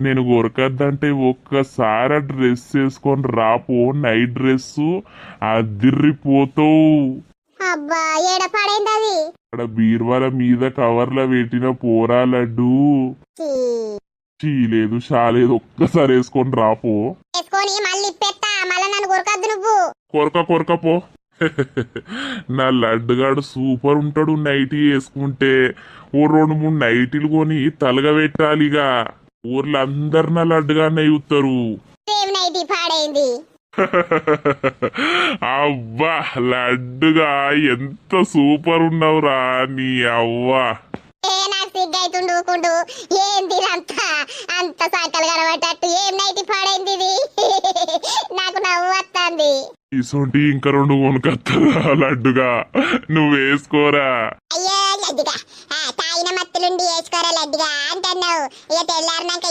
నేను కొరకద్దంటే ఒక్కసారి ఆ డ్రెస్ వేసుకొని రాపో, నైట్ డ్రెస్ అదిరిపోతావు. అబ్బా ఏడ పడైంది అది? అక్కడ బీర్వాల మీద కవర్ల పెట్టిన పోరా లడ్డు. చీ. చీలేదు షాలేదు, ఒక్కసారి వేసుకొని రాపో. వేసుకొని మళ్ళీ ఇప్పెత్తా, మళ్ళా నన్ను కొరకద్దు నువ్వు. కొరకపో. నా లడ్డుగాడు సూపర్ ఉంటాడు నైటీ వేసుకుంటే. ఓ 2-3 నైటీలు కొని తలగా పెట్టాలిగా. ఊర్లో అందరు నా లడ్డుగానే చూస్తారు. సేమ్ నైటీ పాడైంది. అవ్వా లడ్డుగా ఎంత సూపర్ ఉన్నావురా నీ అవ్వా. ఏ నాకు సిగ్గైతుండు ఊకుండు. ఏంది ఇదంతా? అంత సంకలు కనబట్టట్టు ఏం నైటీ పాడైంది ఇది? నాకు నవ్వు వస్తుంది. ఇసొంటి ఇంకా 2 కొనుకొత్తదా లడ్డుగా, నువ్వు వేసుకోరా. అయ్యో లడ్డుగా, తాగిన మత్తులుండి వేసుకోరా లడ్డుగా అంటున్నావు. ఇక తెల్లారినాక